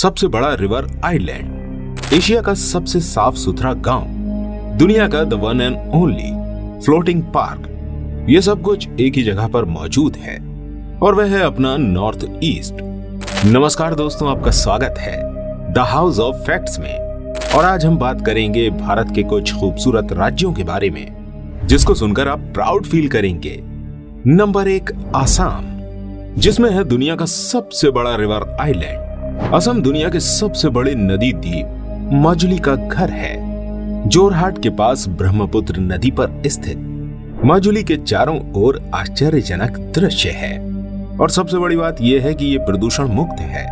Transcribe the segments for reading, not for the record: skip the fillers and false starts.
सबसे बड़ा river island, Asia का सबसे साफ सुथरा गांव, दुनिया का the one and only floating park, ये सब कुछ एक ही जगह पर मौजूद है और वह है अपना नॉर्थ ईस्ट। नमस्कार दोस्तों, आपका स्वागत है द हाउस ऑफ फैक्ट्स में। और आज हम बात करेंगे भारत के कुछ खूबसूरत राज्यों के बारे में जिसको सुनकर आप प्राउड फील करेंगे। नंबर 1, आसाम, जिसमें है दुनिया का सबसे बड़ा रिवर आइलैंड। असम दुनिया के सबसे बड़े नदी द्वीप माजुली का घर है। जोरहाट के पास ब्रह्मपुत्र नदी पर स्थित माजुली के चारों ओर आश्चर्यजनक दृश्य है और सबसे बड़ी बात यह है कि ये प्रदूषण मुक्त है।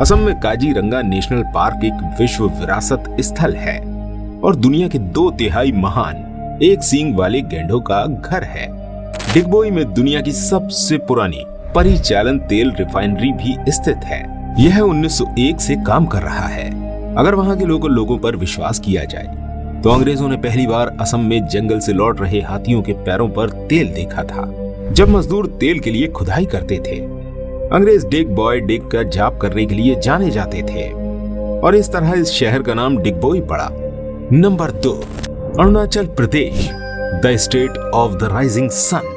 असम में काजीरंगा नेशनल पार्क एक विश्व विरासत स्थल है और दुनिया के 2/3 महान एक सींग वाले गैंडों का घर है। डिगबोई में दुनिया की सबसे पुरानी परिचालन तेल रिफाइनरी भी स्थित है। यह 1901 से काम कर रहा है। अगर वहां के लोगों पर विश्वास किया जाए तो अंग्रेजों ने पहली बार असम में जंगल से लौट रहे हाथियों के पैरों पर तेल देखा था जब मजदूर तेल के लिए खुदाई करते थे। अंग्रेज डिग बॉय डिग का जाप करने के लिए जाने जाते थे और इस तरह इस शहर का नाम डिगबोई पड़ा। Number 2, Arunachal Pradesh, the state of the rising sun.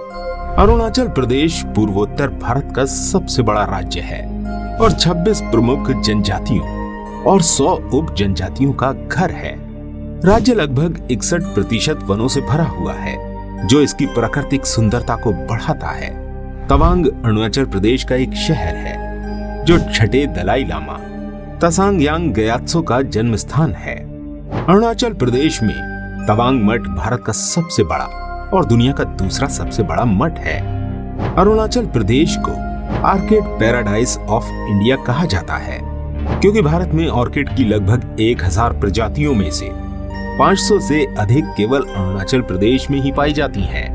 Arunachal Pradesh पूर्वोत्तर भारत का सबसे बड़ा राज्य है और 26 प्रमुख जनजातियों और 100 उप जनजातियों का घर है। राज्य लगभग 61% वनों से भरा हुआ है जो इसकी प्राकृतिक सुंदरता को बढ़ाता है। तवांग अरुणाचल प्रदेश का एक शहर है जो छठे दलाई लामा तसांग यांग ग्यात्सो का जन्म स्थान है। अरुणाचल प्रदेश में तवांग मठ भारत का सबसे बड़ा और दुनिया का दूसरा सबसे बड़ा मठ है। अरुणाचल प्रदेश को ऑर्किड पैराडाइज ऑफ इंडिया कहा जाता है क्योंकि भारत में ऑर्किड की लगभग 1000 प्रजातियों में से 500 से अधिक केवल अरुणाचल प्रदेश में ही पाई जाती हैं।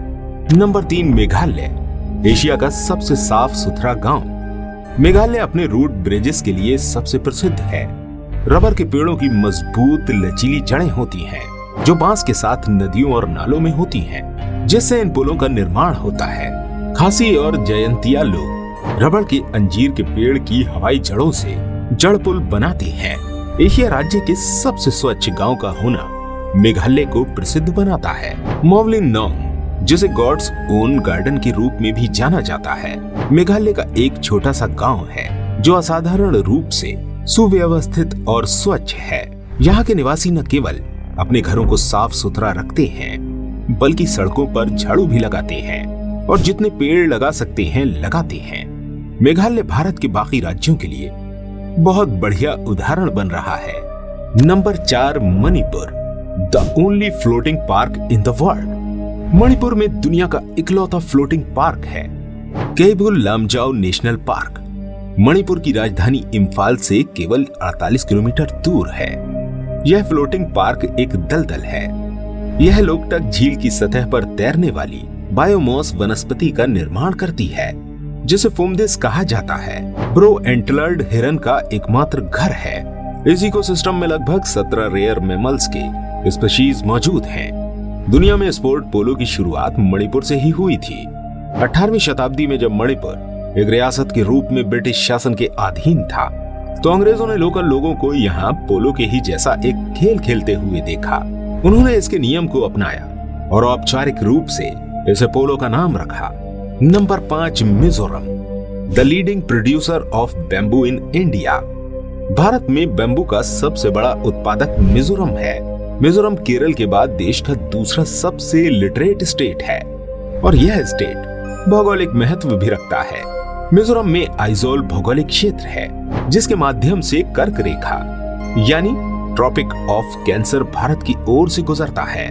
नंबर 3, मेघालय, एशिया का सबसे साफ सुथरा गांव। मेघालय अपने रूट ब्रिजेस के लिए सबसे प्रसिद्ध है। रबर के पेड़ों की मजबूत लचीली जड़ें होती हैं जो बांस के साथ नदियों और नालों में होती हैं जिससे इन पुलों का निर्माण होता है। खासी और जयंतिया लोग रबर के अंजीर के पेड़ की हवाई जड़ों से जड़ पुल बनाते हैं। एशिया राज्य के सबसे स्वच्छ गांव का होना मेघालय को प्रसिद्ध बनाता है। मोवलिन नोंग, जिसे गॉड्स ओन गार्डन के रूप में भी जाना जाता है, मेघालय का एक छोटा सा गांव है जो असाधारण रूप से सुव्यवस्थित और स्वच्छ है। यहाँ के निवासी न केवल अपने घरों को साफ सुथरा रखते हैं बल्कि सड़कों पर झाड़ू भी लगाते हैं और जितने पेड़ लगा सकते हैं लगाते हैं। मेघालय भारत के बाकी राज्यों के लिए बहुत बढ़िया उदाहरण बन रहा है। Number 4, Manipur, the only floating park in the world. Manipur में दुनिया का इकलौता फ्लोटिंग पार्क है, केबुल लामजाओ नेशनल पार्क। मणिपुर की राजधानी इम्फाल से केवल 48 किलोमीटर दूर है। यह फ्लोटिंग पार्क एक दलदल है। यह लोकटक झील की सतह पर तैरने वाली बायोमॉस वनस्पति का निर्माण करती है जिसे फुमदिस कहा जाता है। ब्रो एंटलर्ड हिरन का एकमात्र घर है। इस इकोसिस्टम में लगभग 17 रेयर मैमल्स के स्पीशीज मौजूद हैं। दुनिया में स्पोर्ट पोलो की शुरुआत मणिपुर से ही हुई थी। 18वीं शताब्दी में जब मणिपुर एक रियासत के रूप में ब्रिटिश शासन के अधीन था तो अंग्रेजों ने लोकल लोगों को यहाँ पोलो के ही जैसा एक खेल खेलते हुए देखा। उन्होंने इसके नियम को अपनाया और औपचारिक रूप से इसे पोलो का नाम रखा। Number 5, Mizoram, the leading producer of bamboo in India. Bharat में बैम्बू का सबसे बड़ा उत्पादक मिजोरम है। मिजोरम केरल के बाद देश का दूसरा सबसे लिटरेट स्टेट है और यह स्टेट भौगोलिक महत्व भी रखता है। मिजोरम में आइजोल भौगोलिक क्षेत्र है जिसके माध्यम से कर्क रेखा यानी ट्रॉपिक ऑफ कैंसर भारत की ओर से गुजरता है।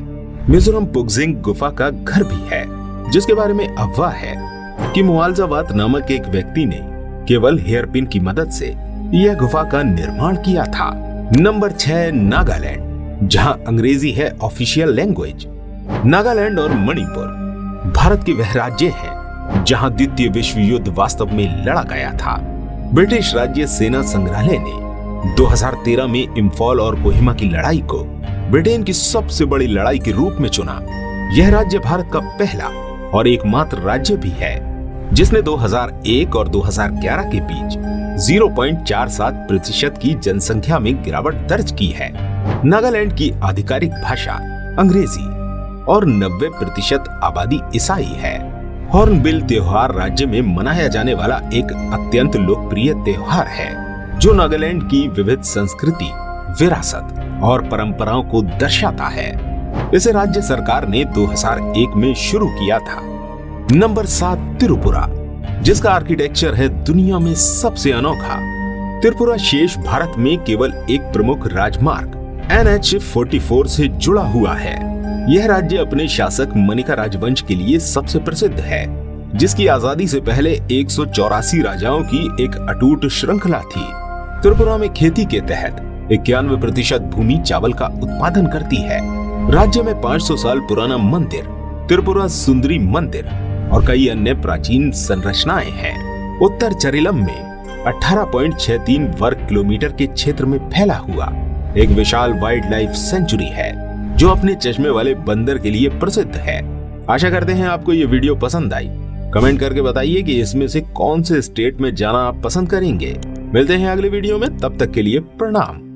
मिजोरम पुगजिंग गुफा का घर भी है जिसके बारे में अफवाह है कि मुआवजावात नामक एक व्यक्ति ने केवल हेयरपिन की मदद से यह गुफा का निर्माण किया था। नंबर 6, नागालैंड, जहां अंग्रेजी है ऑफिशियल लैंग्वेज। नागालैंड और मणिपुर भारत के वह राज्य हैं जहां द्वितीय विश्व युद्ध वास्तव में लड़ा गया था। ब्रिटिश राज्य सेना संग्रहालय ने 2013 में इम्फॉल और कोहिमा की लड़ाई को ब्रिटेन की सबसे बड़ी लड़ाई के रूप में चुना। यह राज्य भारत का पहला और एकमात्र राज्य भी है जिसने 2001 और 2011 के बीच 0.47% की जनसंख्या में गिरावट दर्ज की है। नागालैंड की आधिकारिक भाषा अंग्रेजी और 90% आबादी ईसाई है। हॉर्नबिल त्योहार राज्य में मनाया जाने वाला एक अत्यंत लोकप्रिय त्योहार है, जो नागालैंड की विविध संस्कृति, विरासत और परंपराओं को दर्शाता है। इसे राज्य सरकार ने 2001 में शुरू किया था। नंबर 7, त्रिपुरा, जिसका आर्किटेक्चर है दुनिया में सबसे अनोखा। त्रिपुरा शेष भारत में केवल एक प्रमुख राजमार्ग NH-44 से जुड़ा हुआ है। यह राज्य अपने शासक मनिका राजवंश के लिए सबसे प्रसिद्ध है, जिसकी आजादी से पहले 184 राजाओं की एक अटूट श्रृंखला थी। त्रिपुरा में खेती के तहत 91% भूमि चावल का उत्पादन करती है। राज्य में 500 साल पुराना मंदिर, त्रिपुरा सुंदरी मंदिर और कई अन्य प्राचीन संरचनाएं हैं। उत्तर चरिलम में 18.63 वर्ग किलोमीटर के क्षेत्र में फैला हुआ एक विशाल वाइल्ड लाइफ सेंचुरी है, जो अपने चश्मे वाले बंदर के लिए प्रसिद्ध है। आशा करते हैं आपको ये वीडियो पसंद आई। कमेंट करके बताइए कि इसमें से कौन से स्टेट में जाना आप पसंद करेंगे। मिलते हैं अगले वीडियो में, तब तक के लिए प्रणाम।